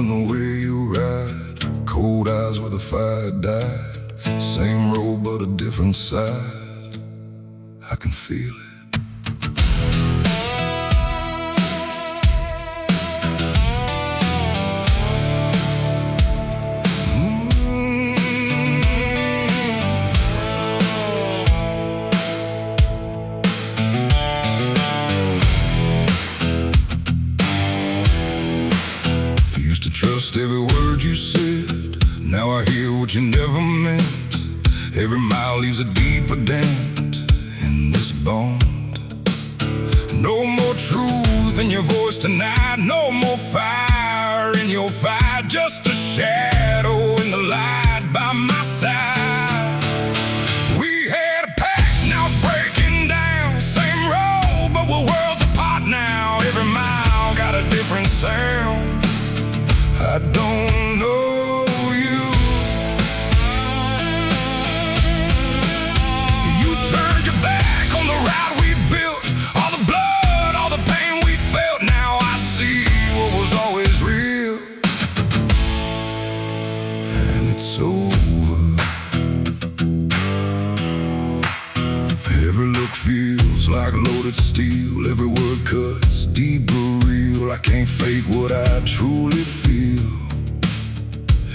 Loving the way you ride, cold eyes where the fire died. Same road but a different side, I can feel it. Trust every word you said, now I hear what you never meant. Every mile leaves a deeper dent in this bond. No more truth in your voice tonight, no more fire in your fight, just a shadow in the light by my side. We had a pact, now it's breaking down. Same road, but we're worlds apart now. Every mile got a different sound. I don't know you. You turned your back on the ride we built, all the blood, all the pain we felt. Now I see what was always real, and it's over. Every look feels like loaded steel, every word cuts deep but real. I can't fake what I truly feel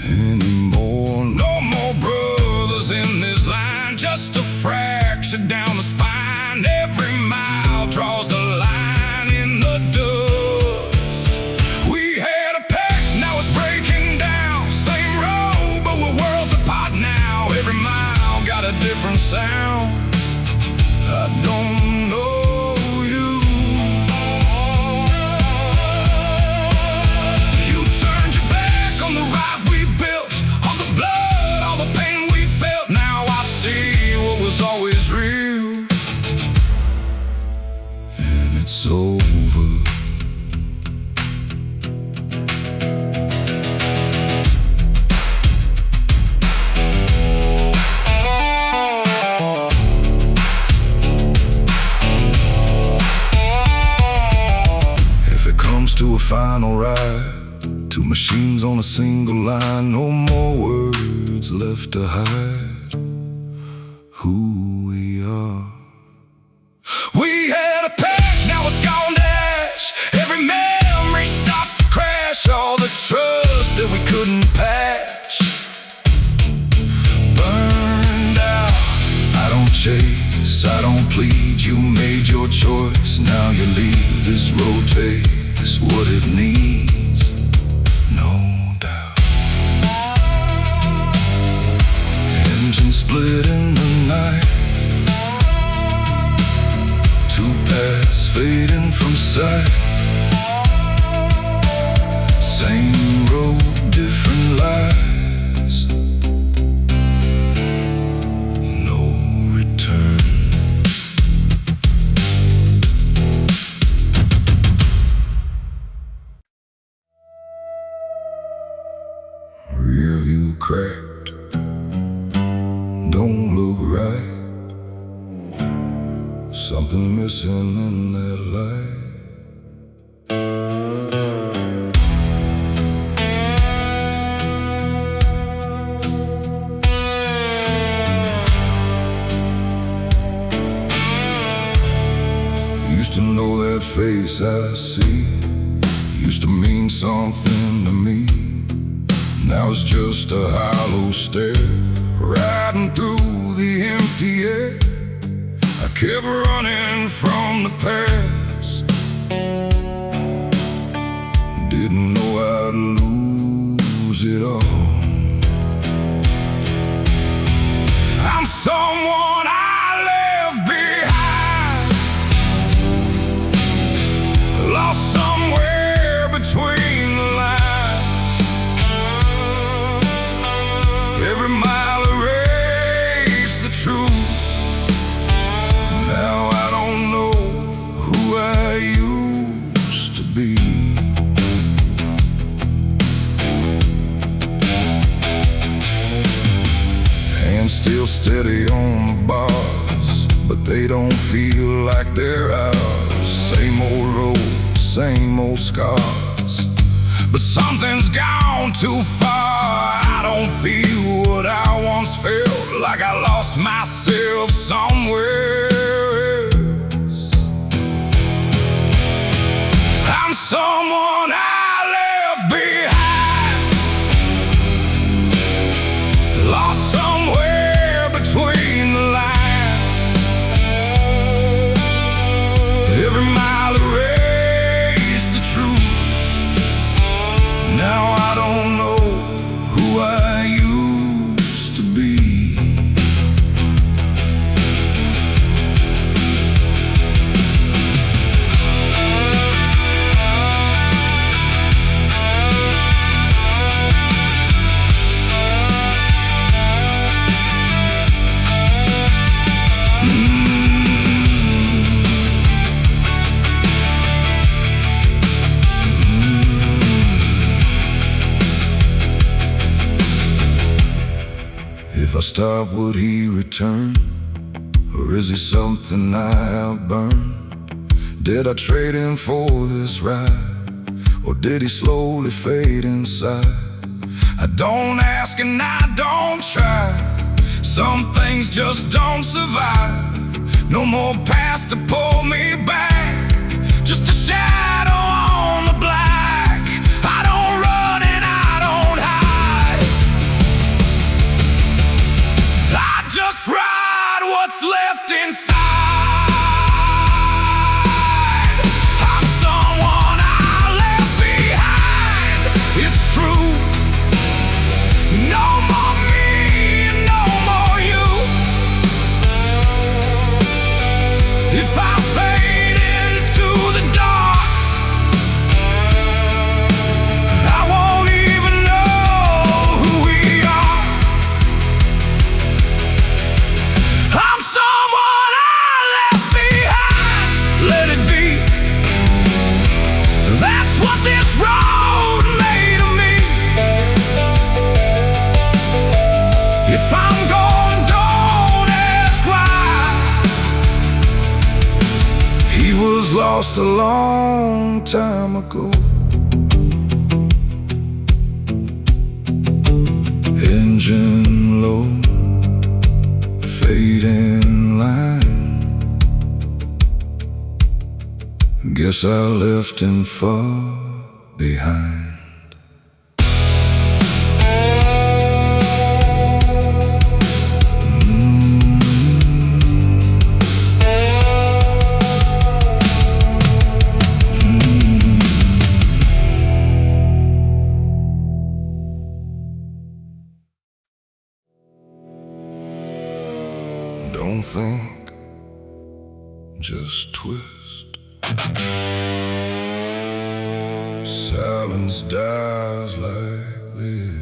anymore. No more brothers in this line, just a fracture down the spine. Every mile draws the line in the dust. We had a pact, now it's breaking down. Same road, but we're worlds apart now. Every mile got a different sound. I don't know you. You turned your back on the ride we built, all the blood, all the pain we felt. Now I see what was always real, and it's over. To a final ride, two machines on a single line. No more words left to hide who we are. We had a pact, now it's gone to ash. Every memory starts to crash. All the trust that we couldn't patch, burned out. I don't chase, I don't plead. You made your choice, now you leave. This road takes what it needs, no doubt. Engine split in the night, two paths fading from sight. Same road, different lives, no return. Rearview cracked, don't look right. Something missing in that light. Used to know that face I see, used to mean something to me. Now it's just a hollow stare, riding through the empty air. I kept running from the past, didn't know I'd lose it all. I'm someone I left behind, lost somewhere between the lines. Every mile erased the truth. Now I don't know who I used to be. Hands still steady on the bars, but they don't feel like they're ours. Same old road, same old scars, but something's gone too far. I don't feel what I once felt, like I lost myself somewhere else. I'm someone I left behind, lost somewhere between the lines. Every mile erased the truth. Now I don't know who I used to be. If I stop, would he return? Or is he something I have burned? Did I trade him for this ride? Or did he slowly fade inside? I don't ask and I don't try. Some things just don't survive. No more past to pull me back, just a shadow on the black. I don't run and I don't hide. I just ride what's left inside. I'm someone I left behind. It's true. No more me, no more you. If I fade into the dark, I won't even know who we are. I'm someone I left behind. Let it be. That's what this road made of me. If I'm gone, don't ask why. He was lost a long time ago. Engine low, fading line. Guess I left him far behind. Don't think, just twist. Silence dies like this.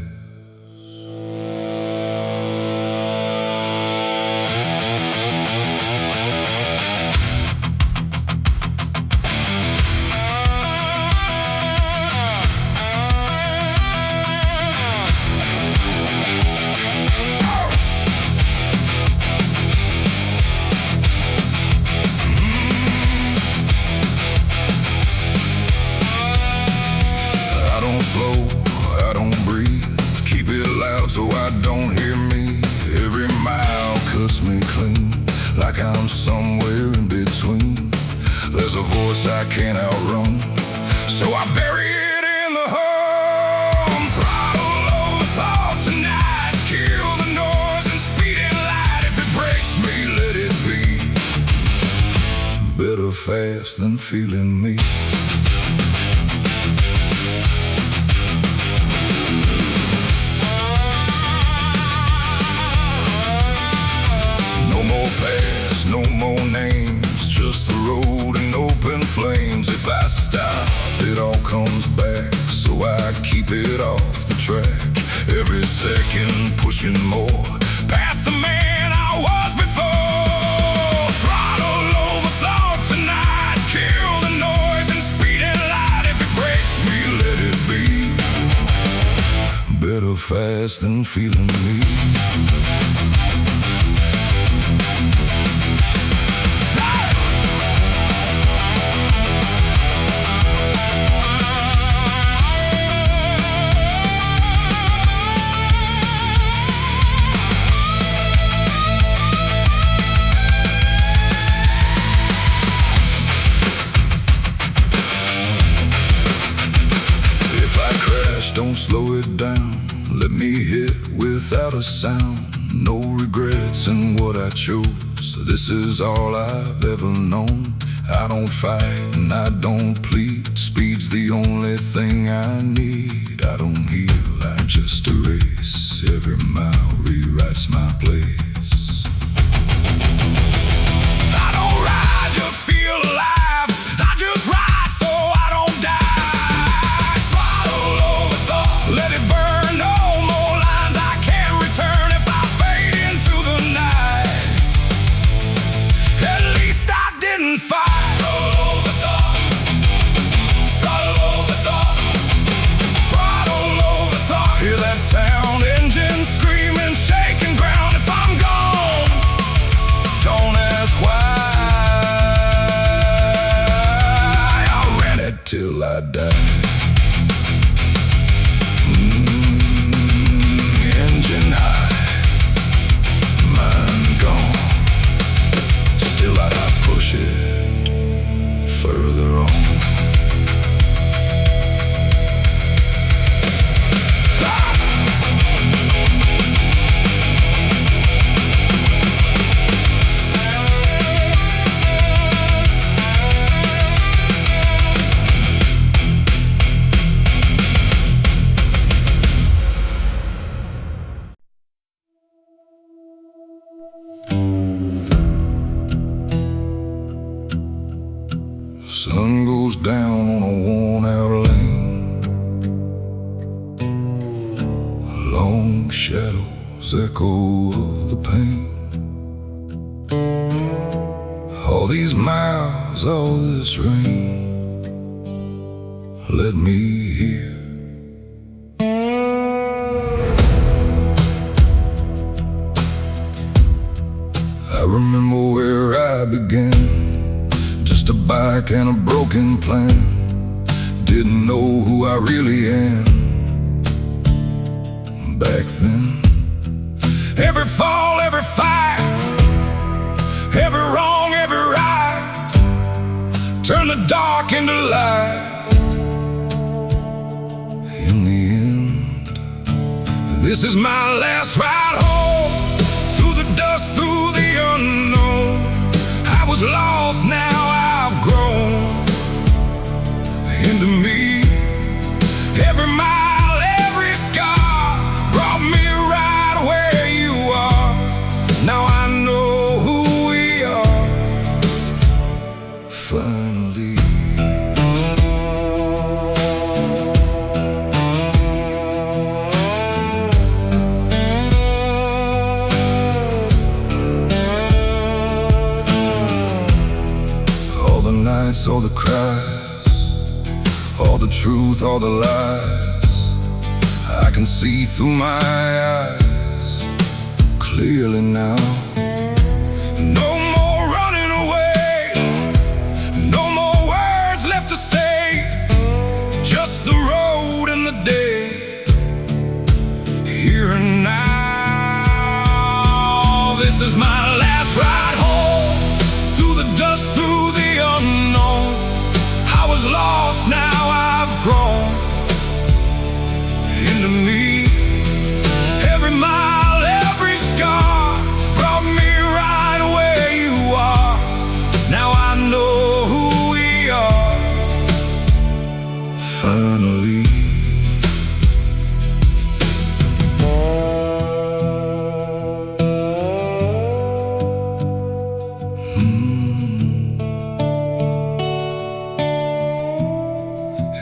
I don't breathe, keep it loud so I don't hear me. Every mile cuts me clean, like I'm somewhere in between. There's a voice I can't outrun, so I bury it in the hum. Throttle over thought tonight, kill the noise and speed in light. If it breaks me, let it be. Better fast than feeling me. No more names, just the road and open flames. If I stop, it all comes back, so I keep it off the track. Every second pushing more, past the man I was before. Throttle over thought tonight, kill the noise and speed in light. If it breaks me, let it be. Better fast than feeling me. without a sound, no regrets in what I chose. This is all I've ever known. I don't fight and I don't plead. Speed's the only thing I need. I don't heal, I just erase. Every mile rewrites my place. I don't ride to feel alive, I just ride so I don't die. Throttle over thought, let it burn. No more lines I can't return. If I fade into the night, at least I didn't fight. Hear that sound, engine screaming, shaking ground. If I'm gone, don't ask why. I ran it till I died. Engine high, mind gone. Still I push it further on. Sun goes down on a worn-out lane. Long shadows echo of the pain. All these miles, all this rain, led me here. I remember where I began. Just a bike and a broken plan. Didn't know who I really am back then. Every fall, every fight, every wrong, every right, turn the dark into light. In the end, this is my last ride home. Through the dust, through the unknown. I was lost, now I've grown into me. Every mile, every scar brought me right where you are. Now I know who we are, finally. All the nights, all the cries, all the truth, all the lies, I can see through my eyes clearly now. No more running away, no more words left to say, just the road and the day, here and now. This is my last ride home, through the dust, through the unknown. I was lost, now I've grown into me. Every mile, every scar brought me right where you are. Now I know who we are, finally.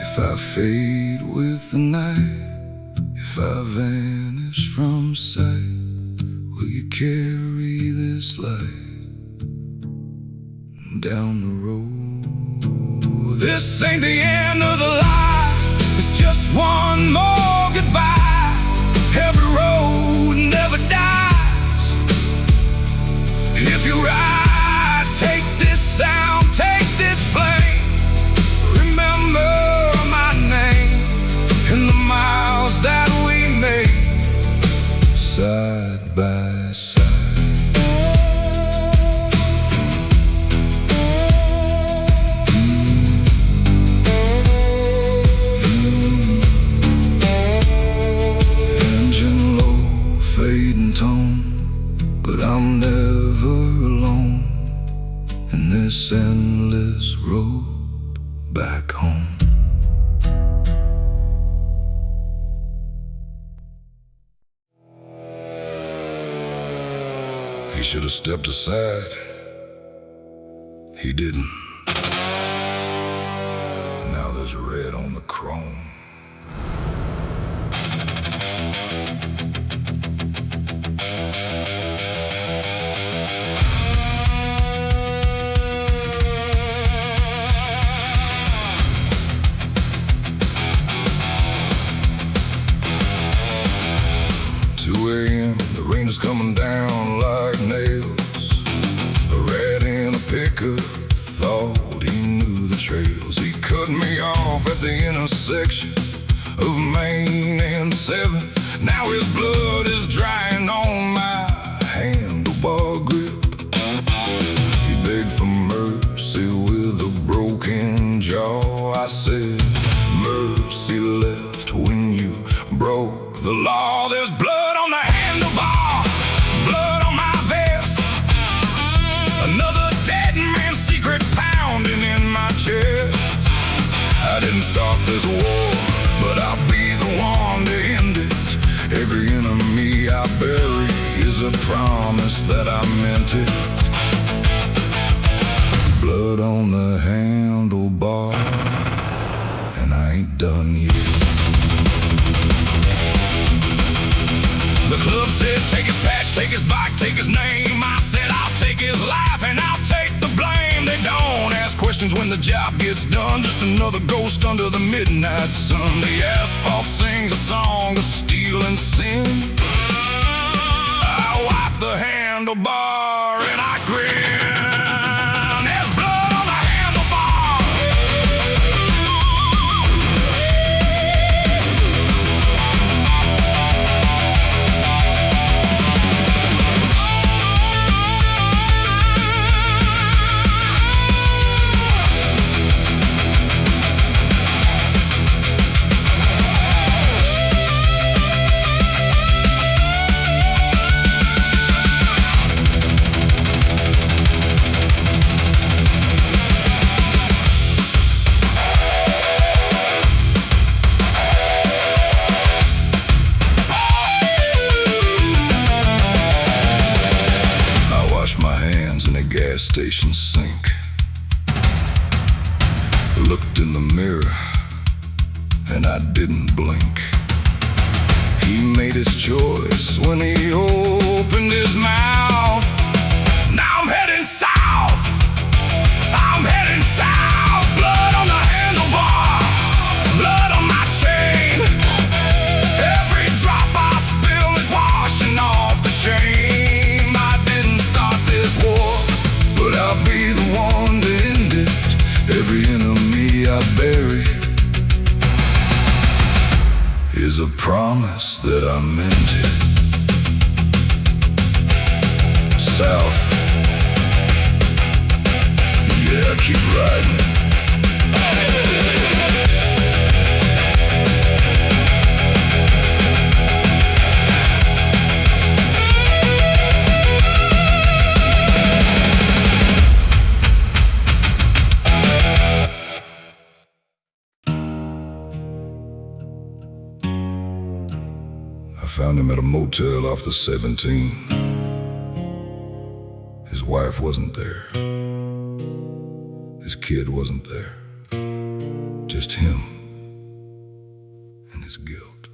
If I fade with the night, if I vanish from sight, will you carry this light down the road? This ain't the end of the line, it's just one more goodbye. Every road never dies. If you ride, take this sound, take this flame. Remember my name and the miles that we made, side by side. this endless road back home. He should have stepped aside. He didn't. Now there's red on the chrome. 2 a.m., the rain is coming down like nails. A rat in a pickup thought he knew the trails. He cut me off at the intersection of Main and 7th. Now his blood is drying on my handlebar grip. He begged for mercy with a broken jaw. I said, mercy left when you broke the law. There's blood on the handlebar, blood on my vest. Another dead man's secret pounding in my chest. I didn't start this war, but I'll be the one to end it. Every enemy I bury is a promise that I meant it. Blood on the handlebar, and I ain't done yet. The club said, take his patch, take his bike, take his name. I said, I'll take his life and I'll take the blame. They don't ask questions when the job gets done. Just another ghost under the midnight sun. The asphalt sings a song of steel and sin. I wipe the handlebar and I grin. There's blood on the handlebar. Gas station sink. Looked in the mirror and I didn't blink. He made his choice when he opened his mouth. Now I'm heading south. I'm heading south. Blood on the handlebar, blood on my chain. Every drop I spill is washing off the shame. I didn't start this war, but I'll be the one to end it. Every enemy I bury is a promise that I meant it. South, yeah, keep riding it. I found him at a motel off the 17. His wife wasn't there. His kid wasn't there. Just him and his guilt.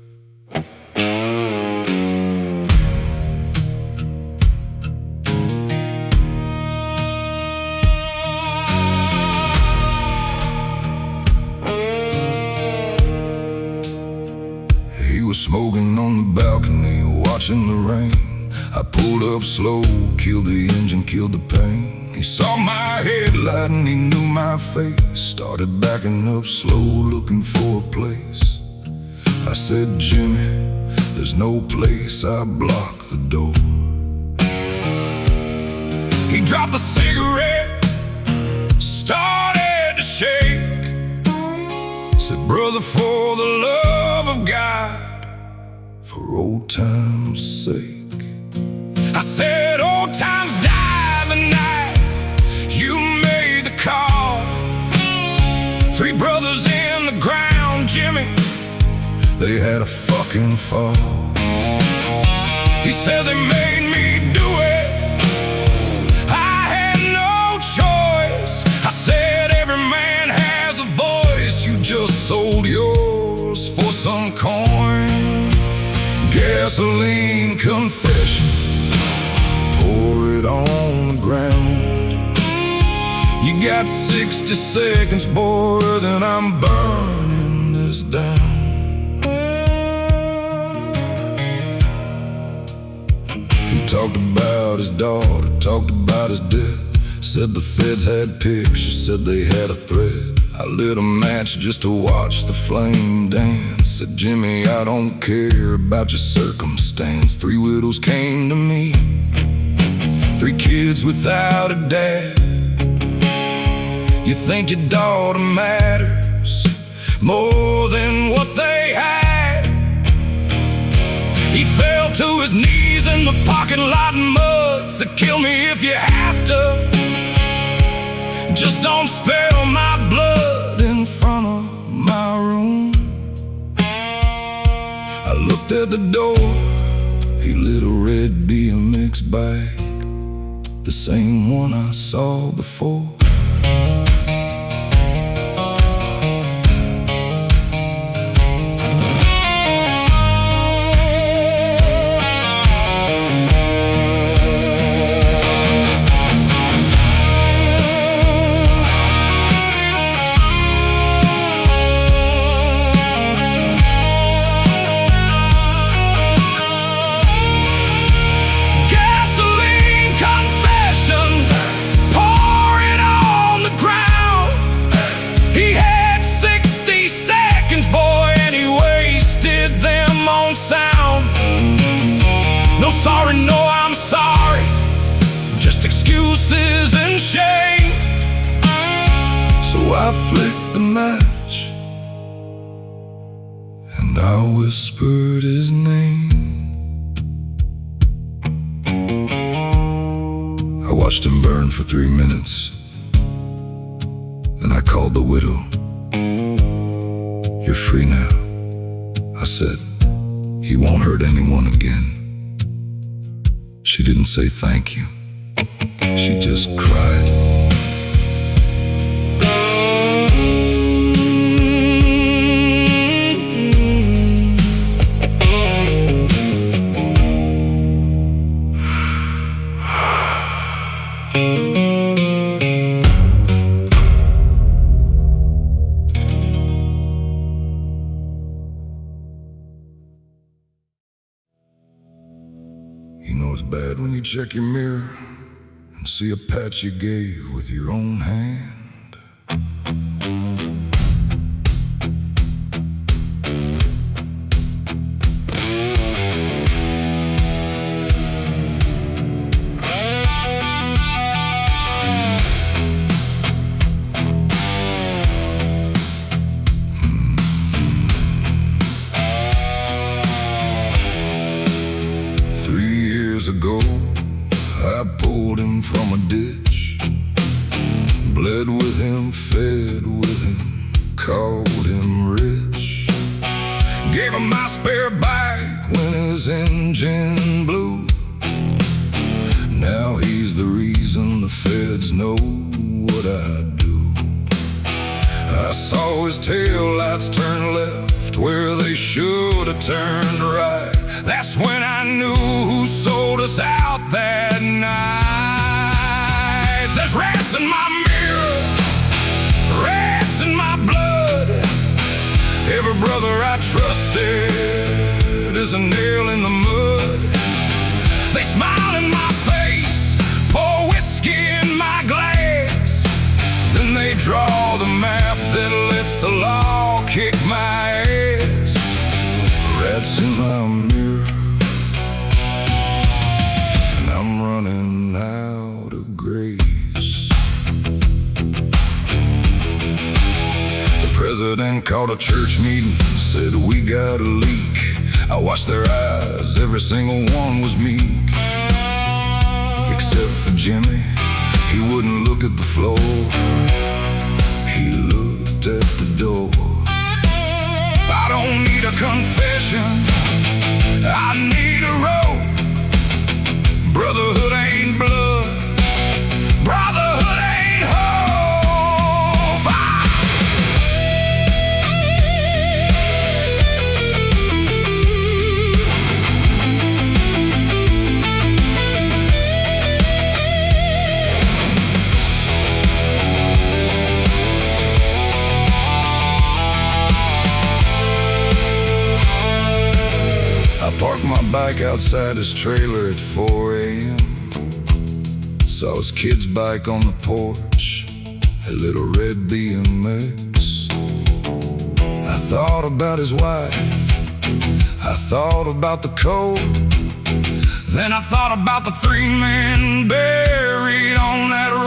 He was smoking on the balcony, watching the rain. I pulled up slow, killed the engine, killed the pain. He saw my headlight and he knew my face. Started backing up slow, looking for a place. I said, Jimmy, there's no place. I blocked the door. He dropped the cigarette, started to shake. Said, brother, for the love of God, for old time's sake. I said, old times die the night you made they had a fucking fall. He said they made me do it, I had no choice. I said every man has a voice, you just sold yours for some coin. Gasoline confession, pour it on the ground. You got 60 seconds, boy, then I'm burning this down. He talked about his daughter, talked about his death. Said the feds had pictures, said they had a threat. I lit a match just to watch the flame dance. Said, Jimmy, I don't care about your circumstance. 3 widows came to me, 3 kids without a dad. You think your daughter matters more than what they had? He fell to his knees in the parking lot mud. Said, kill me if you have to, just don't spill my blood in front of my room. I looked at the door, he lit a red BMX bike, the same one I saw before. Sorry, no, I'm sorry, just excuses and shame. So I flicked the match and I whispered his name. I watched him burn for 3 minutes. Then I called the widow. You're free now, I said. He won't hurt anyone again. She didn't say thank you, she just cried. You know it's bad when you check your mirror and see a pat you gave with your own hand. 3 years ago, I pulled him from a ditch, bled with him, fed with him, called him rich. Gave him my spare bike when his engine blew. Now he's the reason the feds know what I do. I saw his taillights turn left where they should have turned right. That's when I knew who sold us out that night. There's rats in my mirror, rats in my blood. Every brother I trusted is a nail in the mud. They smile in my face, pour whiskey in my glass, then they draw the map that lets the law kick my ass. Rats in my mirror, and I'm running out of grace. The president called a church meeting, said we got a leak. I watched their eyes, every single one was meek, except for Jimmy. He wouldn't look at the floor, he looked at the door. I don't need a confession. I need a rope. Brotherhood ain't blood. Brotherhood ain't hope. I parked my bike outside his trailer at 4 a.m. Saw his kid's bike on the porch, a little red BMX. I thought about his wife, I thought about the cold. Then I thought about the 3 men buried on that road.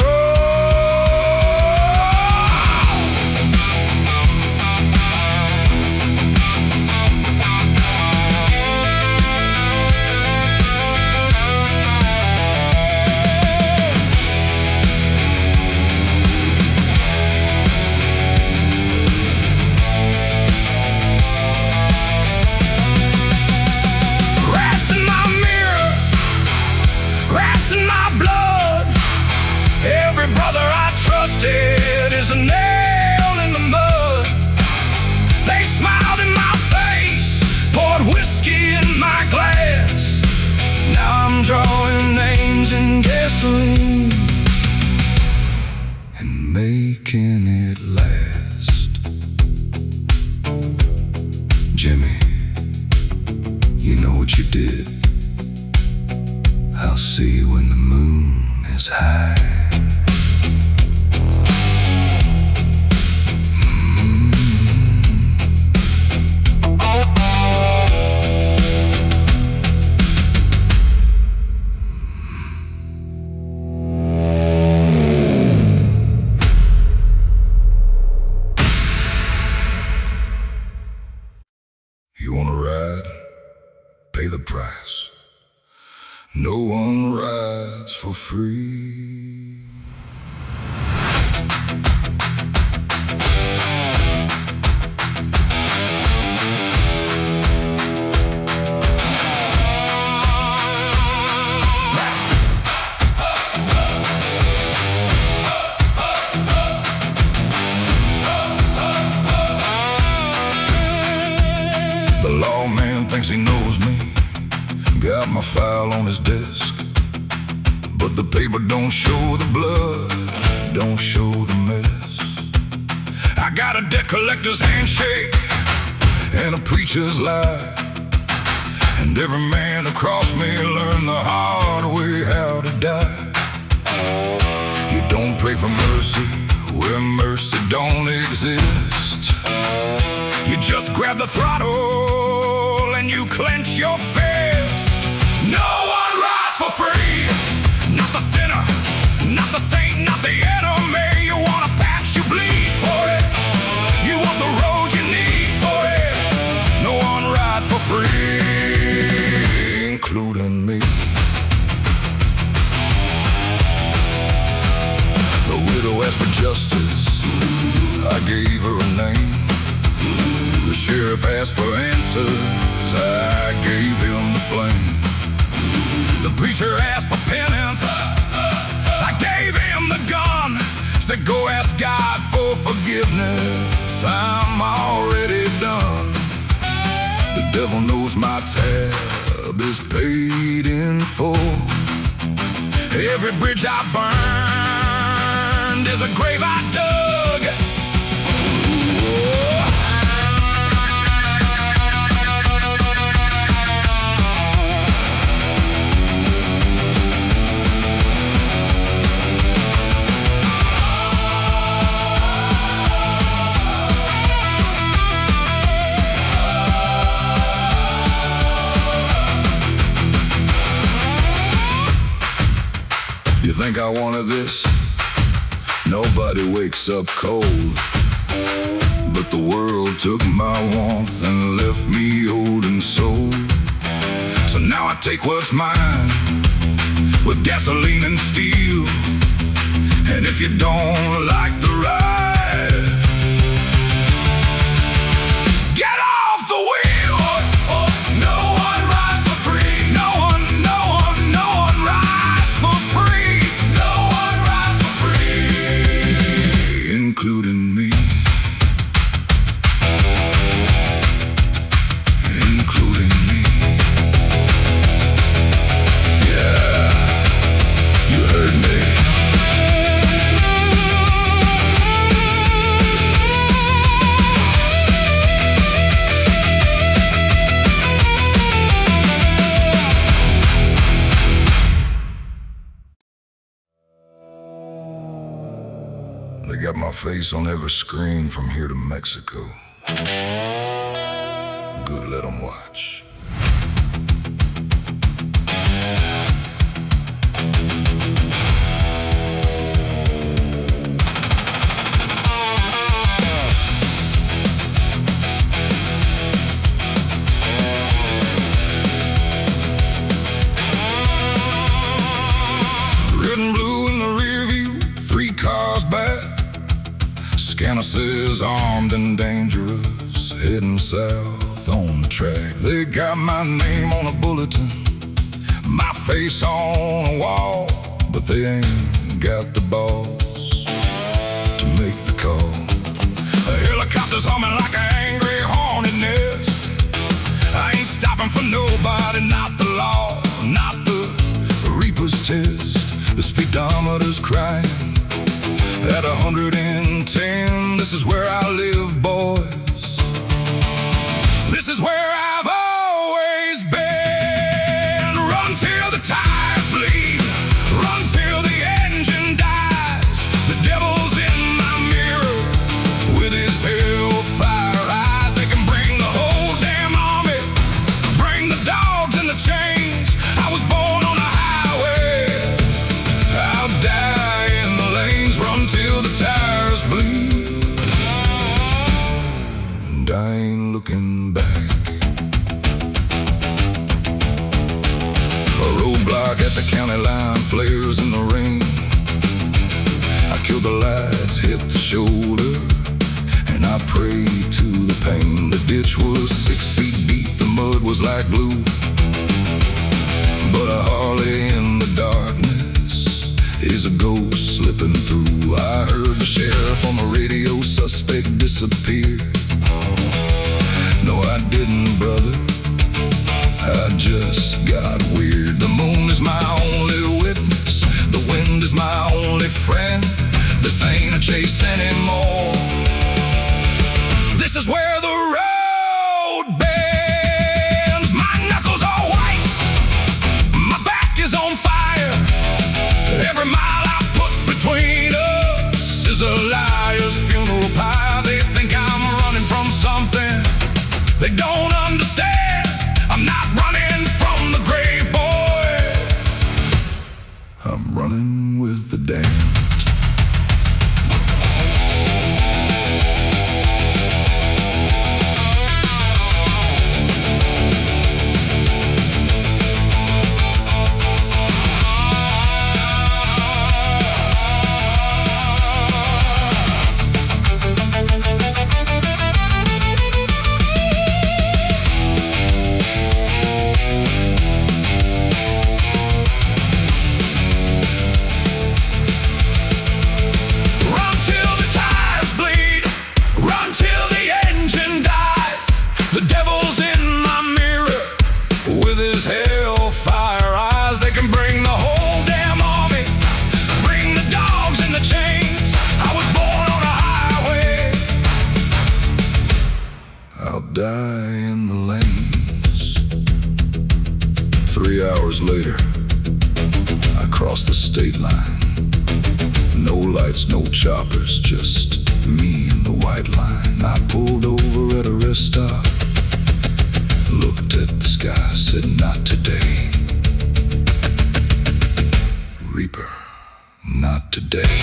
Every brother I trusted is a nail in the mud. They smiled in my face, poured whiskey in my glass. Now I'm drawing names in gasoline and making it last. Jimmy, you know what you did. I'll see you when the moon is high. You wanna ride? Pay the price. No one rides for free. The lawman thinks he knows me. Got my file on his desk, but the paper don't show the blood, don't show the mess. I got a debt collector's handshake and a preacher's lie, and every man across me learned the hard way how to die. You don't pray for mercy where mercy don't exist. You just grab the throttle and you clench your fist. No one rides for free. Not the sinner, not the saint, not the enemy. You want a patch, you bleed for it. You want the road you need for it. No one rides for free, including me. The widow asked for justice, I gave her a name. The sheriff asked for answers, I gave him the flame. The preacher asked for penance, I gave him the gun. Said go ask God for forgiveness, I'm already done. The devil knows my tab is paid in full. Every bridge I burned is a grave I dug. Whoa. You think I wanted this? Nobody wakes up cold, but the world took my warmth and left me old and sold. So now I take what's mine with gasoline and steel. And if you don't like the ride, get off the wheel. including me. Including me. Yeah, you heard me. They got my face on every screen from here to Mexico. Good, let 'em watch. Red and blue in the rear view, 3 cars back. Scanner says armed and dangerous, heading south on the track. They got my name on a bulletin, my face on a wall, but they ain't got the balls to make the call. A helicopter's humming like an angry hornet nest. I ain't stopping for nobody, not the law, not the Reaper's test. The speedometer's crying at 110, this is where I live, boys. This is where I've always been. Run till the tires bleed, run till the engine dies. The devil's in my mirror with his hellfire eyes. They can bring the whole damn army, bring the dogs and the chains. I was born on a highway, I'll die in the lanes. Run till the tires bleed, and I ain't looking back. A roadblock at the county line flares in the rain. I kill the lights, hit the shoulder, and I pray to the pain. The ditch was 6 feet deep, the mud was like glue, but a Harley in the darkness is a ghost slipping through. I heard the sheriff on the radio, suspect disappeared. No, I didn't, brother, I just got weird. The moon is my only witness, the wind is my only friend. This ain't a chase anymore, this is where the road bends. My knuckles are white, my back is on fire. Every mile I put between us is a liar's funeral pyre. They think I'm running from something they don't understand. I'm not running from the grave, boys, I'm running with the damned. Die in the lanes. 3 hours later, I crossed the state line. No lights, no choppers, just me and the white line. I pulled over at a rest stop, looked at the sky, said not today. Reaper, not today.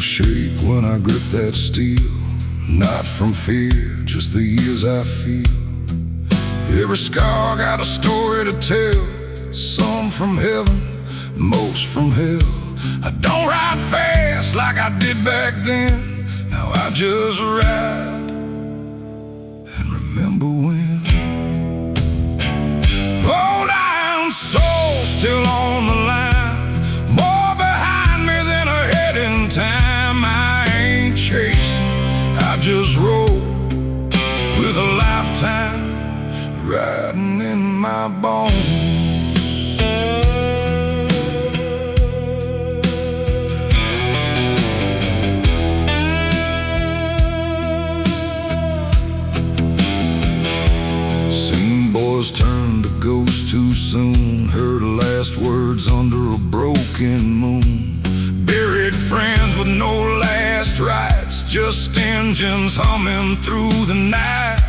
shake when I grip that steel. Not from fear, just the years I feel. Every scar got a story to tell. Some from heaven, most from hell. I don't ride fast like I did back then. Now I just ride and remember when. Old iron soul still on the line. More behind me than ahead in time. I ain't chasing, I just roll with a lifetime riding in my bones. Seen boys turn to ghosts too soon. Heard last words under a broken moon. Buried friends with no last rites, just engines humming through the night.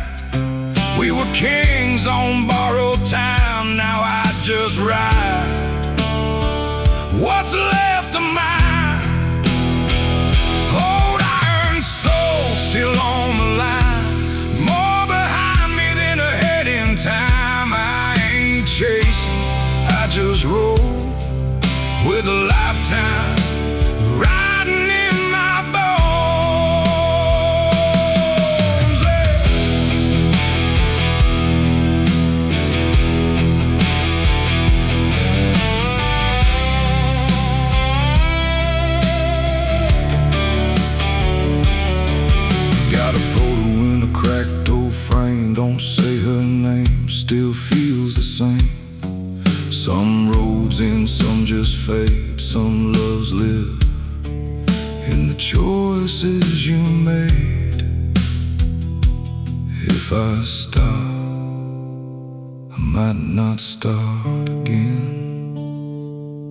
We were kings on borrowed time, now I just ride. What's left of mine? Old iron soul still on the line. More behind me than ahead in time. I ain't chasing, I just roll with a lifetime riding in my bones. Got a photo in a cracked old frame. Don't say her name, still feels the same. Some roads end, some just fade. Some loves live in the choices you made. If I stop, I might not start again.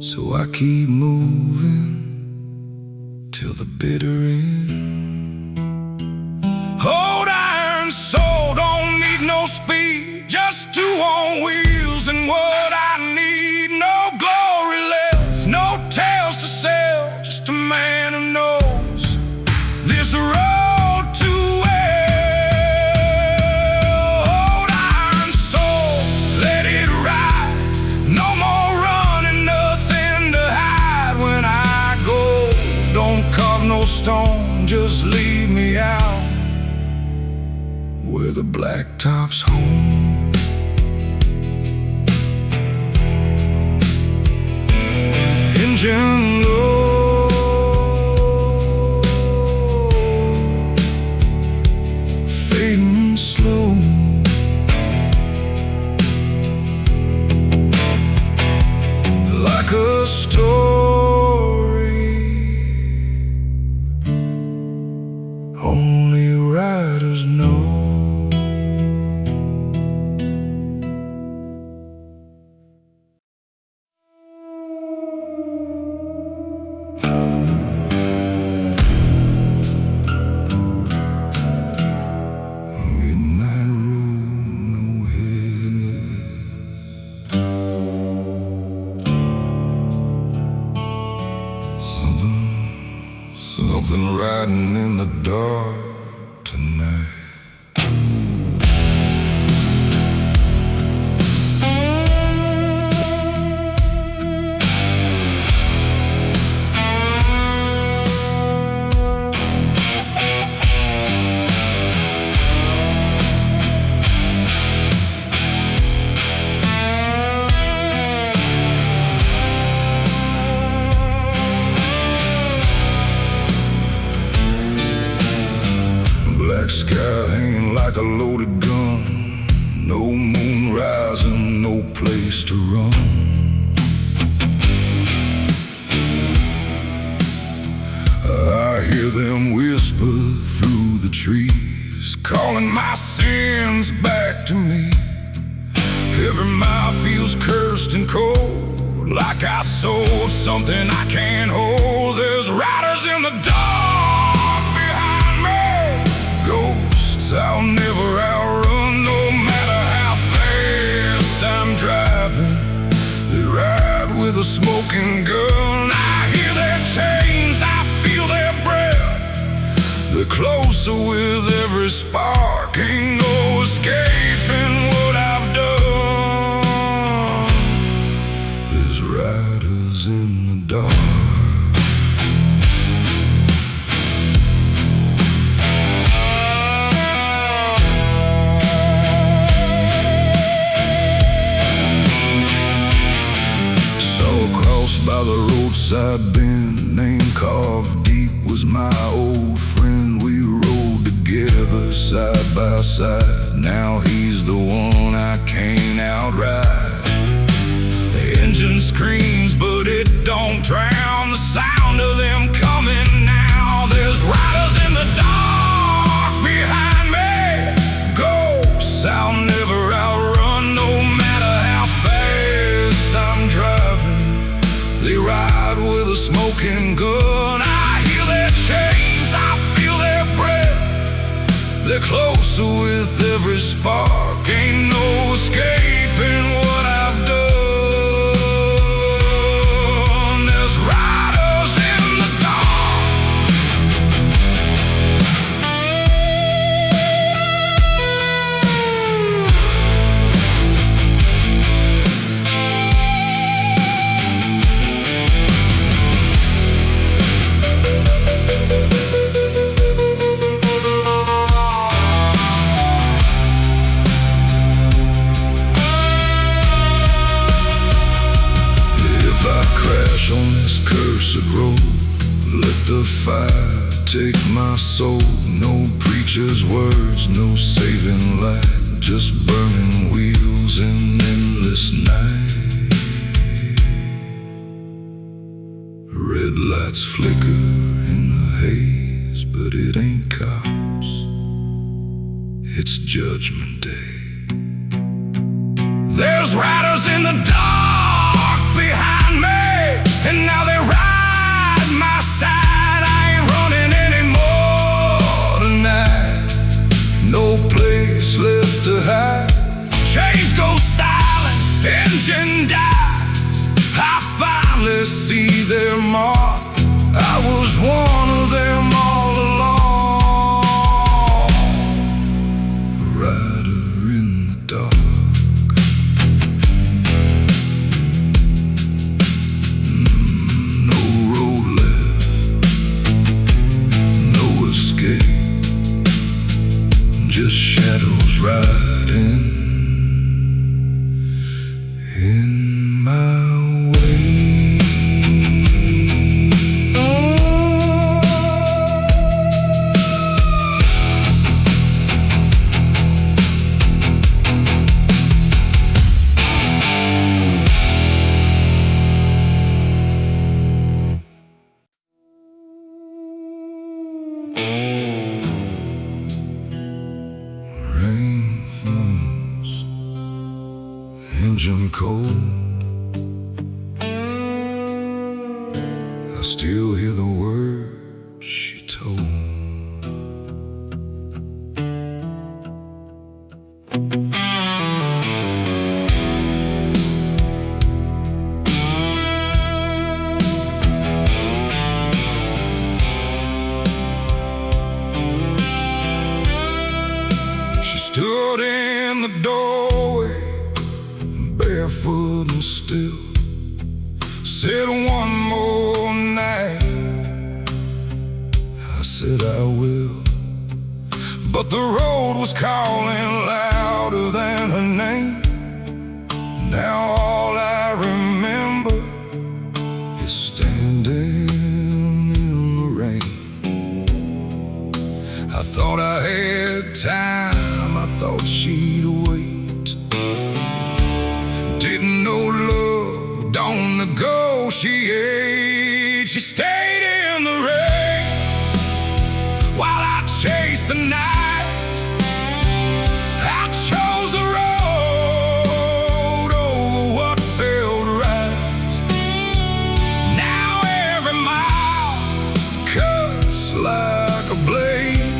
So I keep moving till the bitter end. Old iron soul don't need no speed, just two on wheels and what I need. No glory left, no tales to sell, just a man who knows this road too well. Old iron soul, let it ride. No more running, nothing to hide. When I go, don't carve no stone, just leave me out where the blacktop's home. Engine low, fading slow. Like a story only riders know. Something riding in the dark tonight. Black sky hanging like a loaded gun. No moon rising, no place to run. I hear them whisper through the trees, calling my sins back to me. Every mile feels cursed and cold, like I sold something I can't hold. There's riders in the dark behind me, ghosts I'll never outrun. No matter how fast I'm driving, they ride with a smoking gun. I hear their chains, I feel their breath. closer with every spark. Ain't no escaping what I've done. There's riders in the dark. By the roadside bend, name carved deep, was my old friend. We rode together side by side. Now he's the one I can't outride. The engine screams, but it don't drown the sound of them coming now. There's riders in the dark behind me, ghosts I'll never outrun, no matter how fast I'm driving. They ride with a smoking gun. I hear their chains, I feel their breath. They're closer with every spark. Ain't no escaping what I've done. There's riders in the on this cursed road, let the fire take my soul. No preacher's words, no saving light, just burning wheels in endless night. Red lights flicker in the haze, but it ain't cops, it's Judgment Day. There's riders in the dark behind me, and now they ride my side. I ain't running anymore tonight. No place left to hide. Chains go silent, engine dies. I finally see their mark. I was one of them all along. A rider in the dark. Just shadows riding in my way. Engine cold, I still hear the words she told. She stood in the doorway, barefoot and still, said one more night. I said I will, but the road was calling louder than her name. Now all I remember is standing in the rain. I thought I had time, I thought she'd wait. Didn't know love don't negotiate. She stayed in the rain while I chased the night. I chose the road over what felt right. Now every mile cuts like a blade.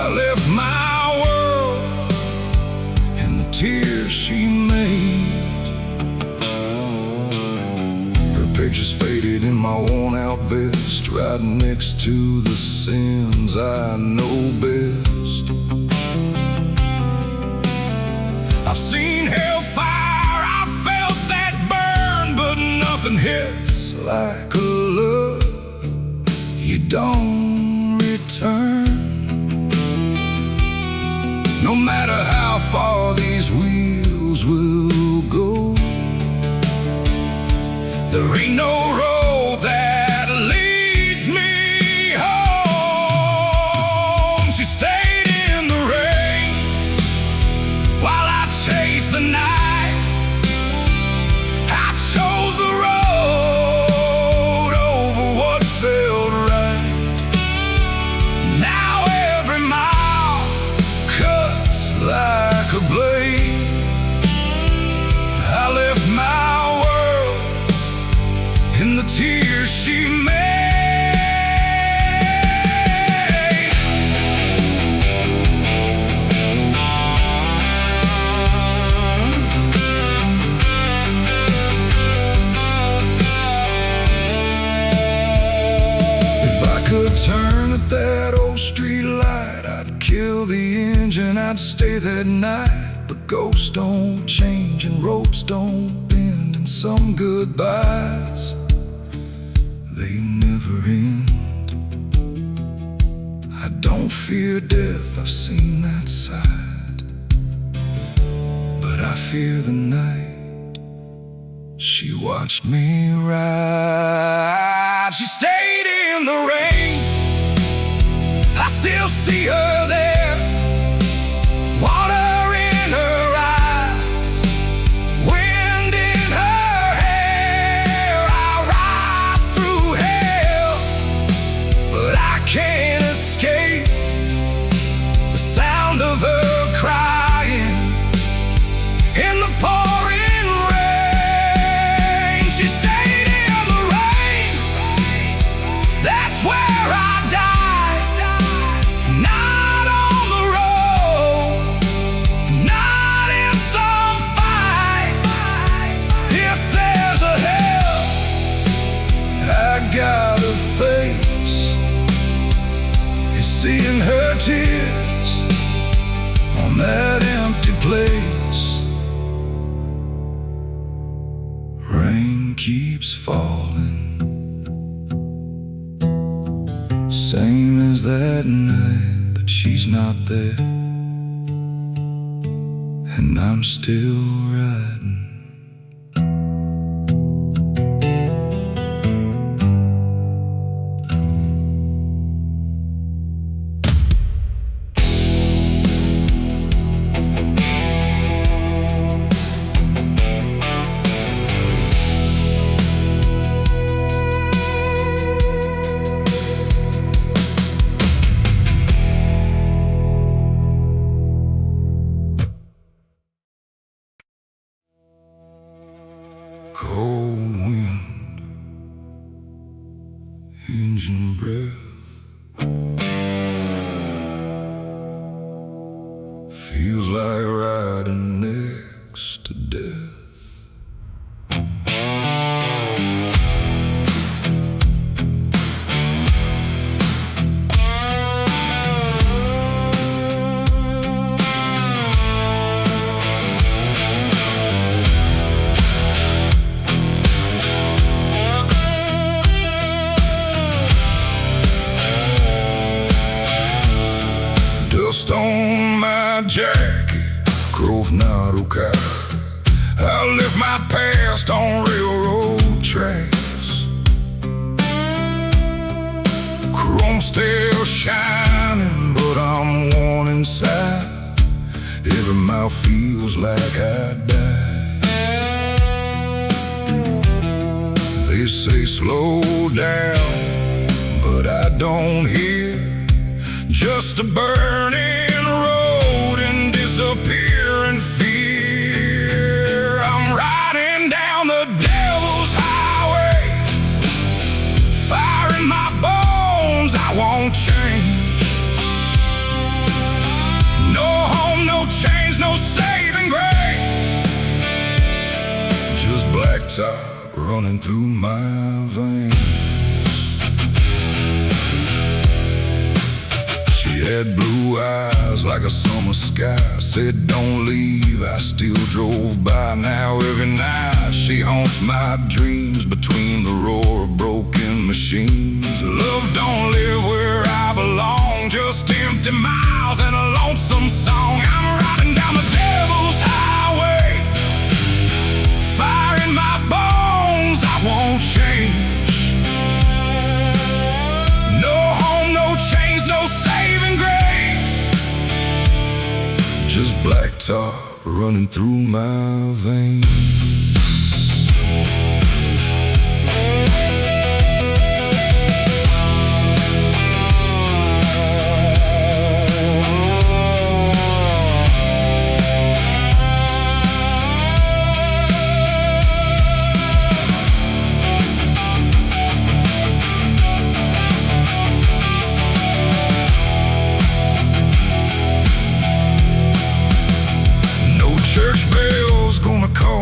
I left my world in the tears she made. Her pictures faded right next to the sins I know best. I've seen hellfire, I felt that burn, but nothing hits like a love you don't return. No matter how far these wheels will go, there ain't no road that leads me home. She stayed in the rain while I chased the night. I chose the road over what felt right. Now every mile cuts like a blade. I left my world in the tears she made. If I could turn at that old street light, I'd kill the engine, I'd stay that night. But ghosts don't change and ropes don't bend, and some goodbyes, they never end. I don't fear death, I've seen that side, but I fear the night she watched me ride. She stayed in the rain, I still see her there. Water in her eyes, wind in her hair. I ride through hell, but I can't escape the sound of her crying in the pouring rain. She stayed in the rain, that's where I die. Not on the road, not in some fight. If there's a hell I gotta face, it's seeing her tears on that empty place. Rain keeps falling, same as that night, but she's not there, and I'm still riding. Cold wind, engine breath, feels like riding next to death. Dust on my jacket, Grosvenor car. I left my past on railroad tracks. Chrome still shining, but I'm worn inside. Every mile feels like I died. They say slow down, but I don't hear. Just a burning road and disappearing fear. I'm riding down the devil's highway, fire in my bones, I won't change. No home, no chains, no saving grace, just blacktop running through my veins. Had blue eyes like a summer sky. Said don't leave, I still drove by. Now every night she haunts my dreams, between the roar of broken machines. Love don't live where I belong, just empty miles and a lonesome song. I'm riding down the devil's highway, fire in my bones, I won't change. No home, no chains, no saving grace, just black tar running through my veins.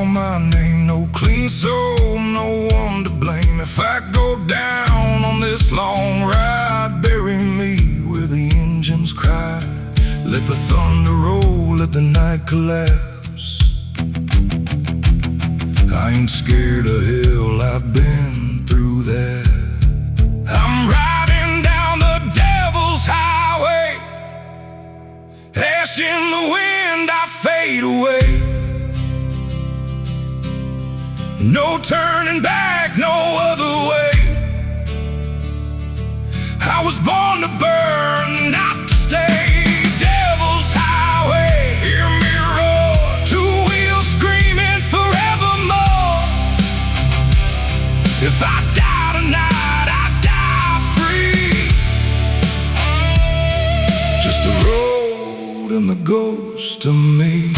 My name, no clean soul, no one to blame. If I go down on this long ride, bury me where the engines cry. Let the thunder roll, let the night collapse. I ain't scared of hell, I've been through that. I'm riding down the devil's highway, ash in the wind, I fade away. No turning back, no other way. I was born to burn, not to stay. Devil's highway, hear me roar, two wheels screaming forevermore. If I die tonight, I die free. Just the road and the ghost of me.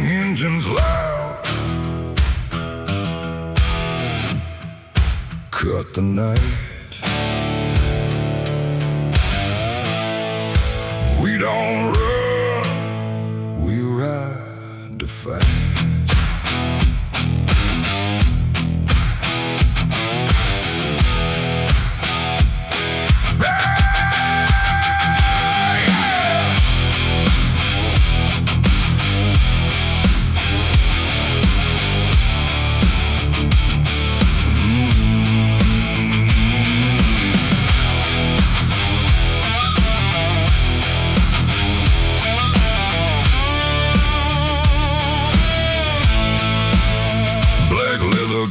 Engines loud, cut the night. We don't run, we ride to fight.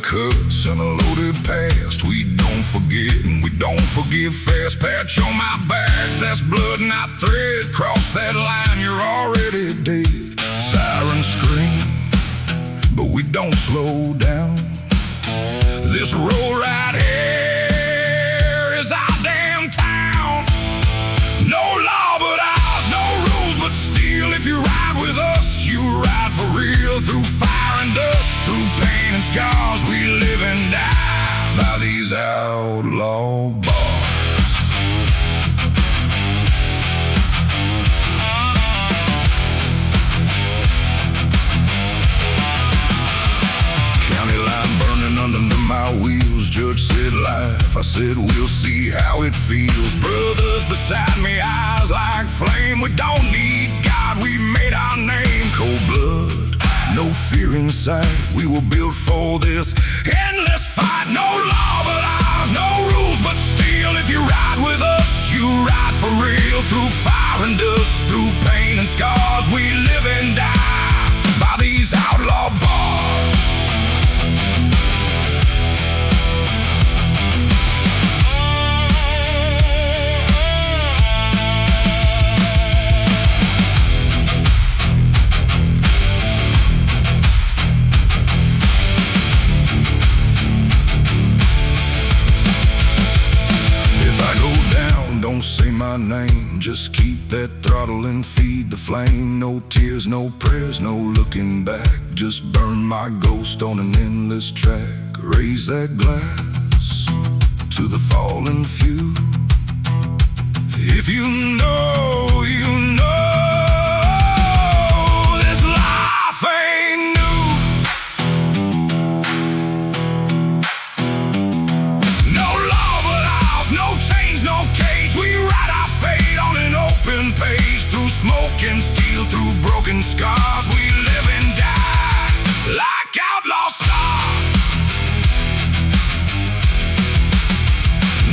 Cuts and a loaded past, we don't forget and we don't forgive fast. Patch on my back, that's blood not thread. Cross that line, you're already dead. Sirens scream, but we don't slow down. This road right here is our damn town. No law but ours, no rules but steel. If you ride with us, you ride for real. Through fire and dust, through pain and scars, we live and die by these outlaw bars. County line burning under my wheels. Judge said life, I said we'll see how it feels. Brothers beside me, eyes like flame. We don't need God, we made our name. Cold blood, no fear in sight. We were built for this endless fight. No law but ours, no rules but steel. If you ride with us, you ride for real. Through fire and dust, through pain and scars, we live and die by these outlaw bars. my name. Just keep that throttle and feed the flame. No tears, no prayers, no looking back. Just burn my ghost on an endless track. Raise that glass to the fallen few. If you know, you know, this life ain't new. No law but ours, no chains, no cage. We write our fate on an open page. Through smoke and steel, through broken scars, we live and die like outlaw stars.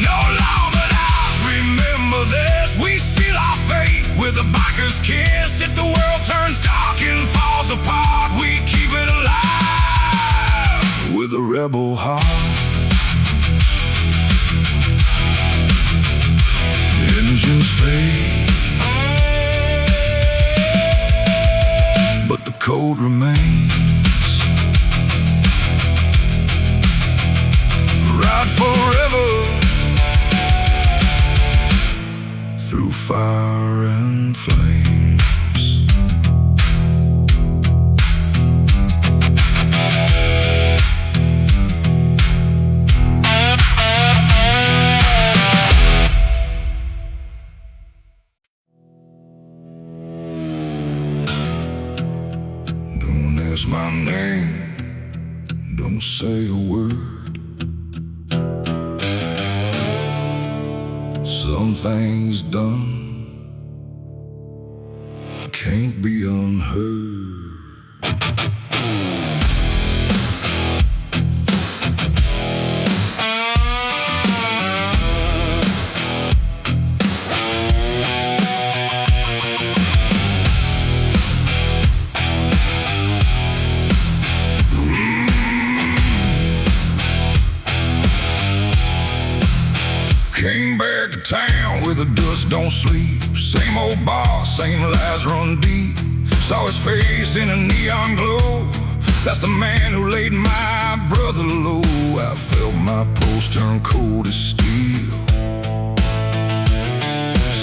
No law but ours, remember this. We seal our fate with a biker's kiss. If the world turns dark and falls apart, we keep it alive with a rebel heart. Engines fade, but the code remains. Ride forever through fire and flames. Don't ask my name, don't say a word. Some things done can't be unheard. Came back to town where the dust don't sleep. Same old boss, same lies run deep. Saw his face in a neon glow. That's the man who laid my brother low. I felt my pulse turn cold as steel.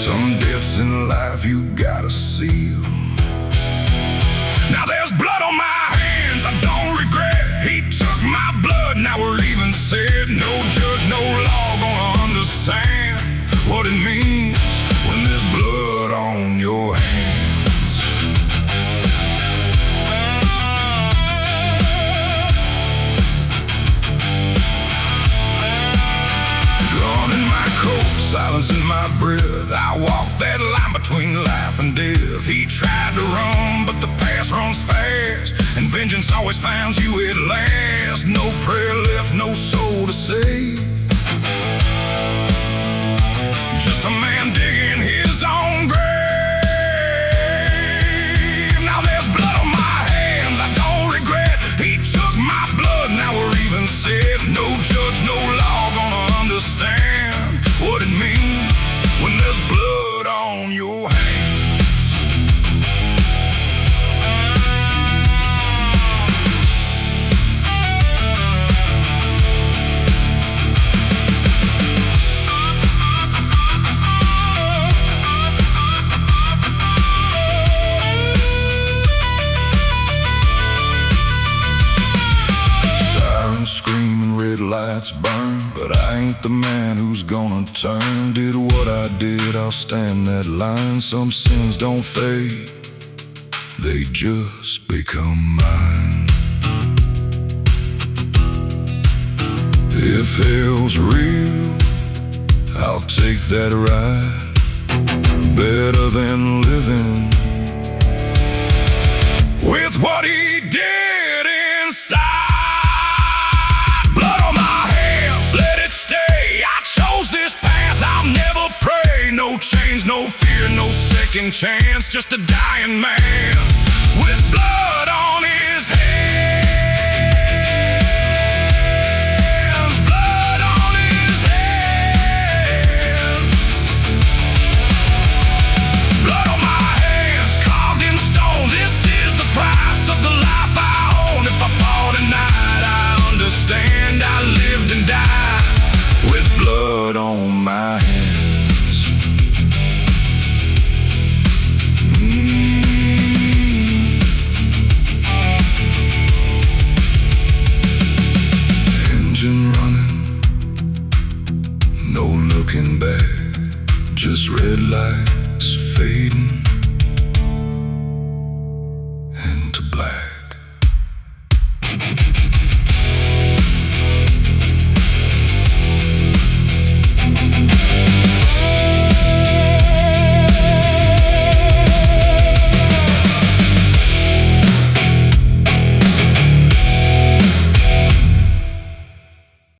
Some debts in life you gotta seal. Now there's blood on my hands, I don't regret. He took my blood, now we're even said. No judge, no law gonna understand what it means when there's blood on your hands. Gun in my coat, silence in my breath. I walk that line between life and death. He tried to run, but the past runs fast, and vengeance always finds you at last. No prayer left, no soul to save. Just a man digging his own grave. Now there's blood on my hands, I don't regret. He took my blood, now we're even said. No judge, no law gonna understand what it means when there's blood on your hands. Screaming, red lights burn, but I ain't the man who's gonna turn. Did what I did, I'll stand that line. Some sins don't fade, they just become mine. If hell's real, I'll take that ride. Better than living with what he did inside. No chains, no fear, no second chance. Just a dying man with blood on his hands. Blood on his hands. Blood on my hands, carved in stone. This is the price of the life I own. If I fall tonight, I understand. I lived and died with blood on my hands. light.